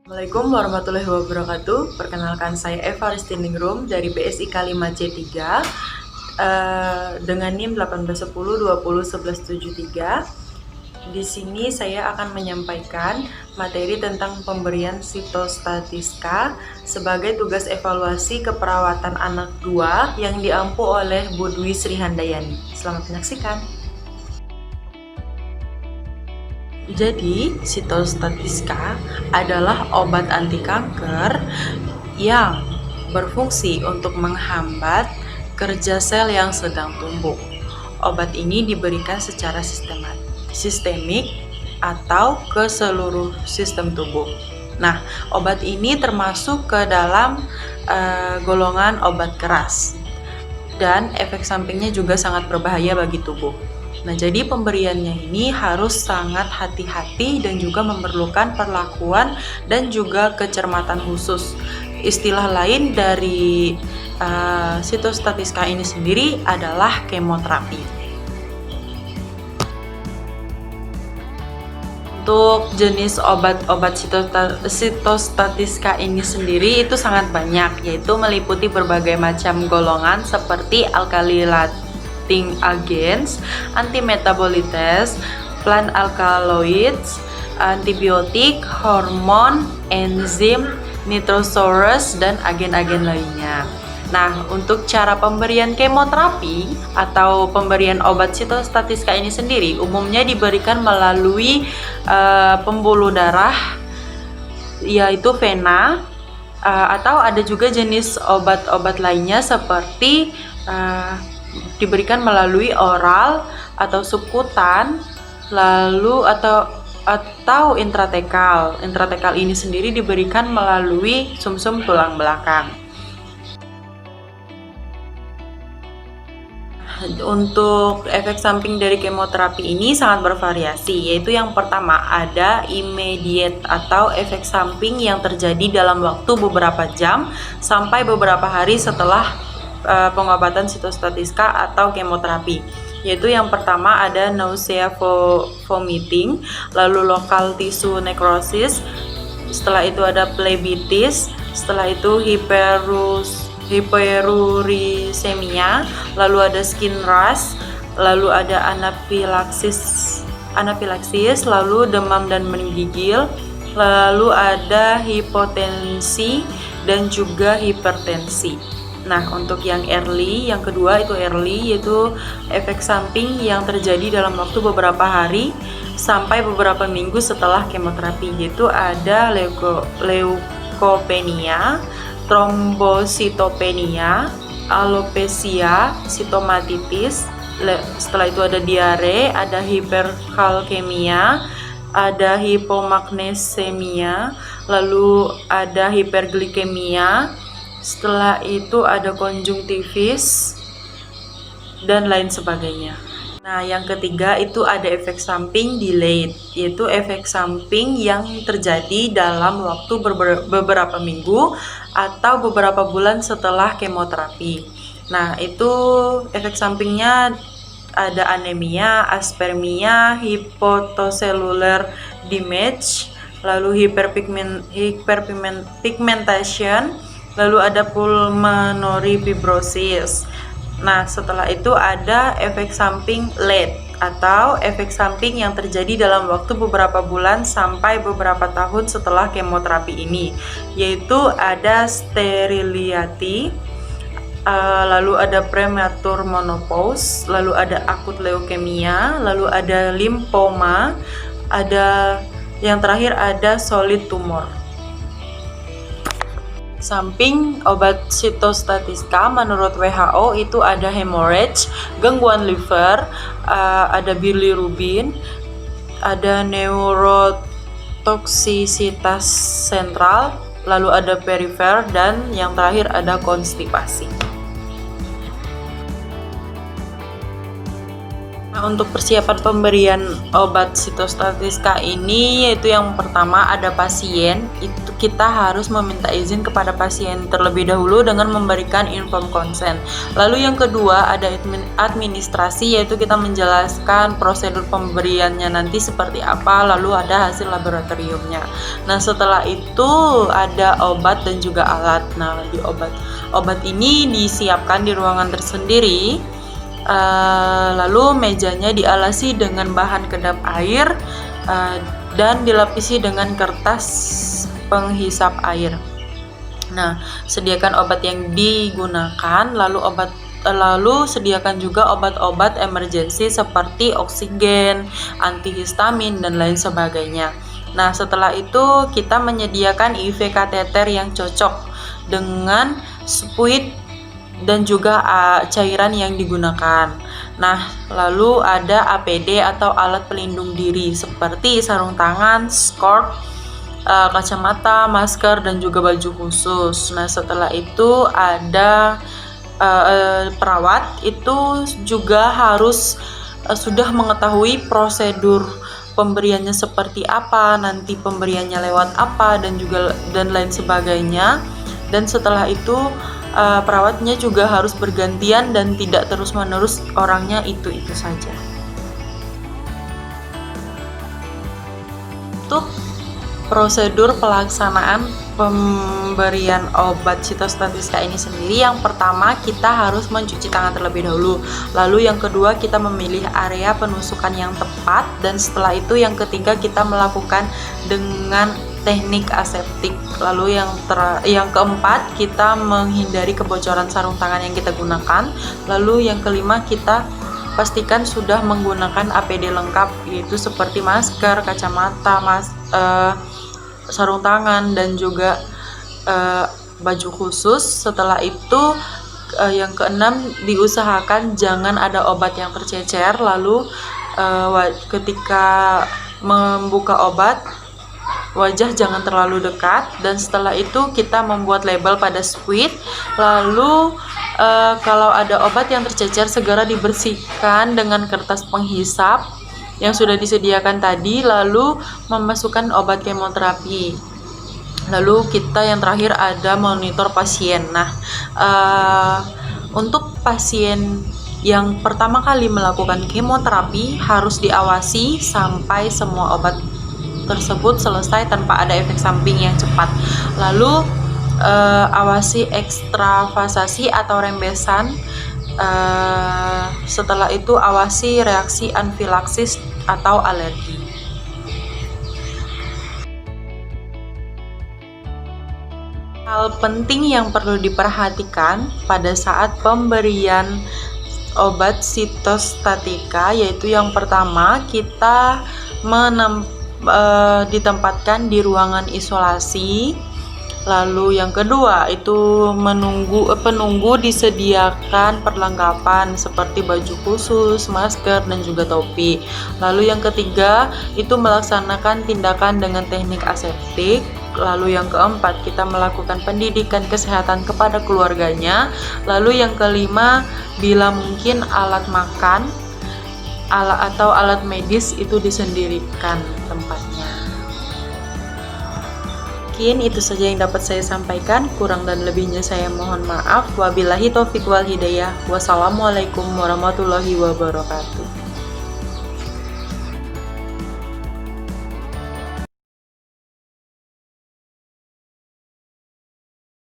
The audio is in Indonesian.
Assalamualaikum warahmatullahi wabarakatuh. Perkenalkan saya Eva Ristiningrum dari BSI K5 C3 dengan NIM 1810201173. Di sini saya akan menyampaikan materi tentang pemberian sitostatika sebagai tugas evaluasi keperawatan anak 2 yang diampu oleh Bu Dwi Sri Handayani. Selamat menyaksikan. Jadi, sitostatika adalah obat anti kanker yang berfungsi untuk menghambat kerja sel yang sedang tumbuh. Obat ini diberikan secara sistemik atau ke seluruh sistem tubuh. Nah, obat ini termasuk ke dalam golongan obat keras dan efek sampingnya juga sangat berbahaya bagi tubuh. Nah, jadi pemberiannya ini harus sangat hati-hati dan juga memerlukan perlakuan dan juga kecermatan khusus. Istilah lain dari sitostatika ini sendiri adalah kemoterapi. Untuk jenis obat-obat sitostatika ini sendiri itu sangat banyak, yaitu meliputi berbagai macam golongan seperti agents, antimetabolites, plant alkaloids, antibiotik, hormon, enzim, nitrosaurus, dan agen-agen lainnya. Nah, untuk cara pemberian kemoterapi atau pemberian obat sitostatika ini sendiri umumnya diberikan melalui pembuluh darah, yaitu vena, atau ada juga jenis obat-obat lainnya seperti diberikan melalui oral atau subkutan, lalu atau intratekal. Intratekal ini sendiri diberikan melalui sumsum tulang belakang. Untuk efek samping dari kemoterapi ini sangat bervariasi, yaitu yang pertama ada immediate atau efek samping yang terjadi dalam waktu beberapa jam sampai beberapa hari setelah pengobatan sitostatika atau kemoterapi, yaitu yang pertama ada nausea, vomiting, lalu lokal tissue necrosis, setelah itu ada phlebitis, setelah itu hiperurisemia, lalu ada skin rash, lalu ada anafilaksis, lalu demam dan menggigil, lalu ada hipotensi dan juga hipertensi. Nah, untuk yang early, yang kedua itu early, yaitu efek samping yang terjadi dalam waktu beberapa hari sampai beberapa minggu setelah kemoterapi, yaitu ada leukopenia, trombositopenia, alopecia, sitomatitis, setelah itu ada diare, ada hiperkalkemia, ada hipomagnesemia, lalu ada hiperglikemia, setelah itu ada konjungtivis, dan lain sebagainya. Nah, yang ketiga itu ada efek samping delayed, yaitu efek samping yang terjadi dalam waktu beberapa minggu atau beberapa bulan setelah kemoterapi. Nah, itu efek sampingnya ada anemia, aspermia, hypocellular damage, lalu hyperpigmentation, lalu ada pulmonary fibrosis. Nah, setelah itu ada efek samping late atau efek samping yang terjadi dalam waktu beberapa bulan sampai beberapa tahun setelah kemoterapi ini, yaitu ada sterility, lalu ada prematur menopause, lalu ada akut leukemia, lalu ada limfoma, ada yang terakhir ada solid tumor. Samping obat sitostatika menurut WHO itu ada hemorrhage, gangguan liver, ada bilirubin, ada neurotoksisitas sentral, lalu ada perifer, dan yang terakhir ada konstipasi. Nah, Untuk persiapan pemberian obat sitostatika ini, yaitu yang pertama ada pasien, itu kita harus meminta izin kepada pasien terlebih dahulu dengan memberikan informed consent. Lalu yang kedua ada administrasi, yaitu kita menjelaskan prosedur pemberiannya nanti seperti apa, lalu ada hasil laboratoriumnya. Nah, setelah itu ada obat dan juga alat. Nah, di obat ini disiapkan di ruangan tersendiri. Lalu mejanya dialasi dengan bahan kedap air dan dilapisi dengan kertas penghisap air. Nah, sediakan obat yang digunakan, lalu sediakan juga obat-obat emergensi seperti oksigen, antihistamin, dan lain sebagainya. Nah, setelah itu kita menyediakan IV kateter yang cocok dengan spuit dan juga cairan yang digunakan. Nah, lalu ada APD atau alat pelindung diri seperti sarung tangan, scarf, kacamata, masker, dan juga baju khusus. Nah, setelah itu ada perawat itu juga harus sudah mengetahui prosedur pemberiannya seperti apa, nanti pemberiannya lewat apa, dan lain sebagainya. Dan setelah itu perawatnya juga harus bergantian dan tidak terus-menerus orangnya itu saja. Untuk prosedur pelaksanaan pemberian obat sitostatika ini sendiri, yang pertama kita harus mencuci tangan terlebih dahulu. Lalu yang kedua kita memilih area penusukan yang tepat, dan setelah itu yang ketiga kita melakukan dengan teknik aseptik. Lalu yang keempat kita menghindari kebocoran sarung tangan yang kita gunakan. Lalu yang kelima kita pastikan sudah menggunakan APD lengkap, yaitu seperti masker, kacamata, sarung tangan, dan juga baju khusus. Setelah itu yang keenam diusahakan jangan ada obat yang tercecer. Lalu ketika membuka obat, wajah jangan terlalu dekat, dan setelah itu kita membuat label pada spuit. Lalu kalau ada obat yang tercecer segera dibersihkan dengan kertas penghisap yang sudah disediakan tadi, lalu memasukkan obat kemoterapi. Lalu kita yang terakhir ada monitor pasien. Nah, untuk pasien yang pertama kali melakukan kemoterapi harus diawasi sampai semua obat tersebut selesai tanpa ada efek samping yang cepat. Lalu awasi ekstravasasi atau rembesan. Setelah itu awasi reaksi anafilaksis atau alergi. Hal penting yang perlu diperhatikan pada saat pemberian obat sitostatika, yaitu yang pertama kita ditempatkan di ruangan isolasi. Lalu yang kedua itu penunggu disediakan perlengkapan seperti baju khusus, masker, dan juga topi. Lalu yang ketiga itu melaksanakan tindakan dengan teknik aseptik. Lalu yang keempat kita melakukan pendidikan kesehatan kepada keluarganya. Lalu yang kelima, bila mungkin alat makan atau alat medis itu disendirikan tempatnya. Mungkin itu saja yang dapat saya sampaikan. Kurang dan lebihnya saya mohon maaf. Wabillahi taufiq wal hidayah. Wassalamualaikum warahmatullahi wabarakatuh.